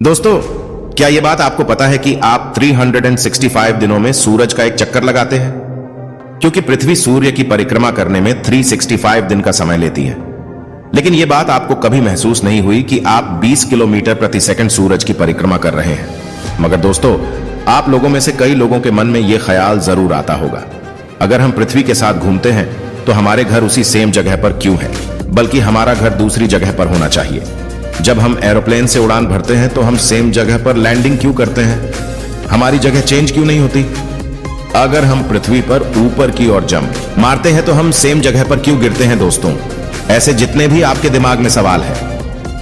दोस्तों, क्या यह बात आपको पता है कि आप 365 दिनों में सूरज का एक चक्कर लगाते हैं? क्योंकि पृथ्वी सूर्य की परिक्रमा करने में 365 दिन का समय लेती है। लेकिन यह बात आपको कभी महसूस नहीं हुई कि आप 20 किलोमीटर प्रति सेकंड सूरज की परिक्रमा कर रहे हैं। मगर दोस्तों, आप लोगों में से कई लोगों के मन में यह ख्याल जरूर आता होगा, अगर हम पृथ्वी के साथ घूमते हैं तो हमारे घर उसी सेम जगह पर क्यों है, बल्कि हमारा घर दूसरी जगह पर होना चाहिए। जब हम एरोप्लेन से उड़ान भरते हैं तो हम सेम जगह पर लैंडिंग क्यों करते हैं? हमारी जगह चेंज क्यों नहीं होती? अगर हम पृथ्वी पर ऊपर की ओर जंप मारते हैं तो हम सेम जगह पर क्यों गिरते हैं? दोस्तों, ऐसे जितने भी आपके दिमाग में सवाल है,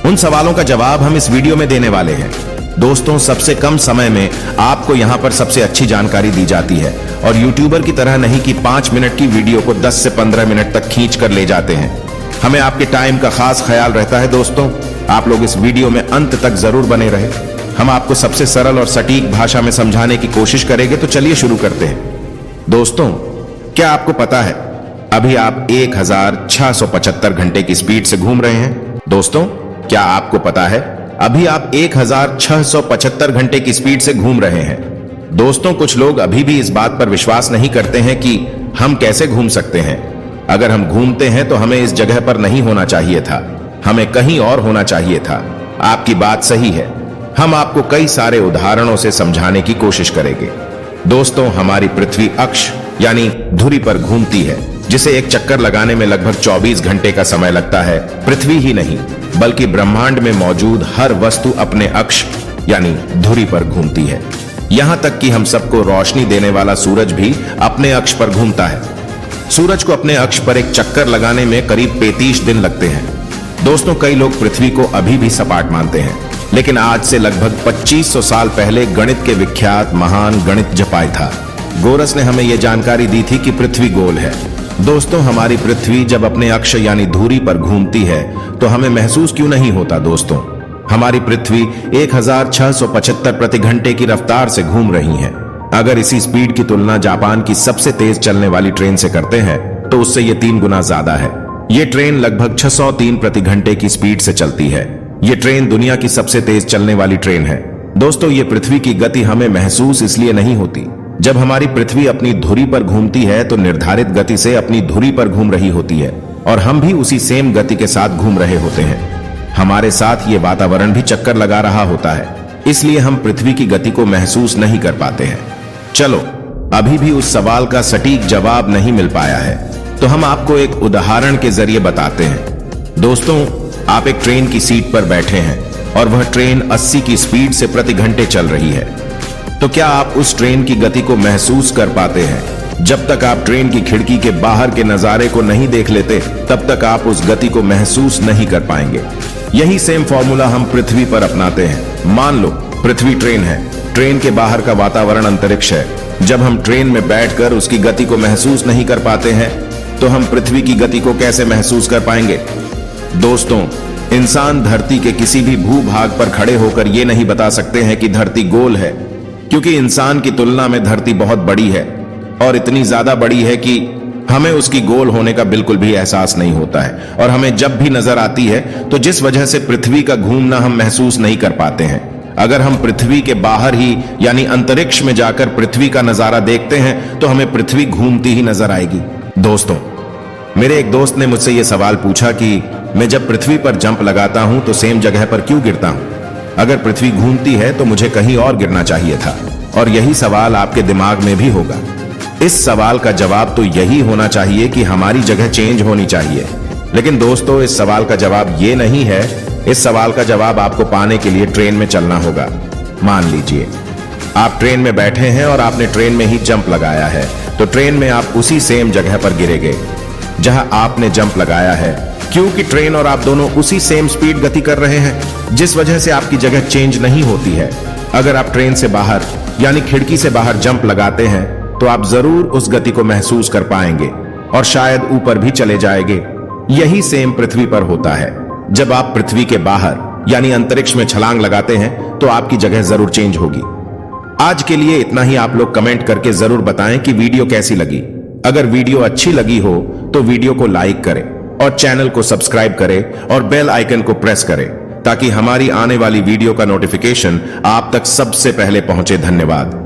उन सवालों का जवाब हम इस वीडियो में देने वाले हैं। दोस्तों, सबसे कम समय में आपको यहां पर सबसे अच्छी जानकारी दी जाती है, और यूट्यूबर की तरह नहीं कि 5 मिनट की वीडियो को 10 से 15 मिनट तक खींच कर ले जाते हैं। हमें आपके टाइम का खास ख्याल रहता है। दोस्तों, आप लोग इस वीडियो में अंत तक जरूर बने रहे। हम आपको सबसे सरल और सटीक भाषा में समझाने की कोशिश करेंगे। तो चलिए शुरू करते हैं। दोस्तों, क्या आपको पता है अभी आप 1675 घंटे की स्पीड से घूम रहे हैं? दोस्तों, क्या आपको पता है अभी आप 1675 घंटे की स्पीड से घूम रहे हैं? दोस्तों, कुछ लोग अभी भी इस बात पर विश्वास नहीं करते हैं कि हम कैसे घूम सकते हैं। अगर हम घूमते हैं तो हमें इस जगह पर नहीं होना चाहिए था, हमें कहीं और होना चाहिए था। आपकी बात सही है। हम आपको कई सारे उदाहरणों से समझाने की कोशिश करेंगे। दोस्तों, हमारी पृथ्वी अक्ष यानी धुरी पर घूमती है, जिसे एक चक्कर लगाने में लगभग 24 घंटे का समय लगता है। पृथ्वी ही नहीं बल्कि ब्रह्मांड में मौजूद हर वस्तु अपने अक्ष यानी धुरी पर घूमती है। यहां तक कि हम सबको रोशनी देने वाला सूरज भी अपने अक्ष पर घूमता है। सूरज को अपने अक्ष पर एक चक्कर लगाने में करीब 35 दिन लगते हैं। दोस्तों, कई लोग पृथ्वी को अभी भी सपाट मानते हैं, लेकिन आज से लगभग 2500 साल पहले गणित के विख्यात महान गणितज्ञ पाइथागोरस ने हमें यह जानकारी दी थी कि पृथ्वी गोल है। दोस्तों, हमारी पृथ्वी जब अपने अक्ष यानी धुरी पर घूमती है तो हमें महसूस क्यों नहीं होता? दोस्तों, हमारी पृथ्वी 1675 प्रति घंटे की रफ्तार से घूम रही है। अगर इसी स्पीड की तुलना जापान की सबसे तेज चलने वाली ट्रेन से करते हैं तो उससे यह 3 गुना ज्यादा है। यह ट्रेन लगभग 603 प्रति घंटे की स्पीड से चलती है। यह ट्रेन दुनिया की सबसे तेज चलने वाली ट्रेन है। दोस्तों, ये पृथ्वी की गति हमें महसूस इसलिए नहीं होती। जब हमारी पृथ्वी अपनी धुरी पर घूमती है तो निर्धारित गति से अपनी धुरी पर घूम रही होती है, और हम भी उसी सेम गति के साथ घूम रहे होते हैं। हमारे साथ ये वातावरण भी चक्कर लगा रहा होता है, इसलिए हम पृथ्वी की गति को महसूस नहीं कर पाते हैं। चलो, अभी भी उस सवाल का सटीक जवाब नहीं मिल पाया है, तो हम आपको एक उदाहरण के जरिए बताते हैं। दोस्तों, आप एक ट्रेन की सीट पर बैठे हैं और वह ट्रेन 80 की स्पीड से प्रति घंटे चल रही है। तो क्या आप उस ट्रेन की गति को महसूस कर पाते हैं? जब तक आप ट्रेन की खिड़की के बाहर के नजारे को नहीं देख लेते, तब तक आप उस गति को महसूस नहीं कर पाएंगे। यही सेम फॉर्मूला हम पृथ्वी पर अपनाते हैं। मान लो पृथ्वी ट्रेन है, ट्रेन के बाहर का वातावरण अंतरिक्ष है। जब हम ट्रेन में बैठकर उसकी गति को महसूस नहीं कर पाते हैं, तो हम पृथ्वी की गति को कैसे महसूस कर पाएंगे? दोस्तों, इंसान धरती के किसी भी भूभाग पर खड़े होकर यह नहीं बता सकते हैं कि धरती गोल है, क्योंकि इंसान की तुलना में धरती बहुत बड़ी है, और इतनी ज्यादा बड़ी है कि हमें उसकी गोल होने का बिल्कुल भी एहसास नहीं होता है। और हमें जब भी नजर आती है तो जिस वजह से पृथ्वी का घूमना हम महसूस नहीं कर पाते हैं। अगर हम पृथ्वी के बाहर ही यानी अंतरिक्ष में जाकर पृथ्वी का नजारा देखते हैं तो हमें पृथ्वी घूमती ही नजर आएगी। दोस्तों, मेरे एक दोस्त ने मुझसे यह सवाल पूछा कि मैं जब पृथ्वी पर जंप लगाता हूं तो सेम जगह पर क्यों गिरता हूं? अगर पृथ्वी घूमती है तो मुझे कहीं और गिरना चाहिए था। और यही सवाल आपके दिमाग में भी होगा। इस सवाल का जवाब तो यही होना चाहिए कि हमारी जगह चेंज होनी चाहिए। लेकिन दोस्तों, इस सवाल का जवाब ये नहीं है। इस सवाल का जवाब आपको पाने के लिए ट्रेन में चलना होगा। मान लीजिए आप ट्रेन में बैठे हैं और आपने ट्रेन में ही जंप लगाया है, तो ट्रेन में आप उसी सेम जगह पर गिरेंगे जहां आपने जंप लगाया है, क्योंकि ट्रेन और आप दोनों उसी सेम स्पीड गति कर रहे हैं, जिस वजह से आपकी जगह चेंज नहीं होती है। अगर आप ट्रेन से बाहर यानी खिड़की से बाहर जंप लगाते हैं तो आप जरूर उस गति को महसूस कर पाएंगे और शायद ऊपर भी चले जाएंगे। यही सेम पृथ्वी पर होता है। जब आप पृथ्वी के बाहर यानी अंतरिक्ष में छलांग लगाते हैं तो आपकी जगह जरूर चेंज होगी। आज के लिए इतना ही। आप लोग कमेंट करके जरूर बताएं कि वीडियो कैसी लगी। अगर वीडियो अच्छी लगी हो तो वीडियो को लाइक करें और चैनल को सब्सक्राइब करें और बेल आइकन को प्रेस करें, ताकि हमारी आने वाली वीडियो का नोटिफिकेशन आप तक सबसे पहले पहुंचे। धन्यवाद।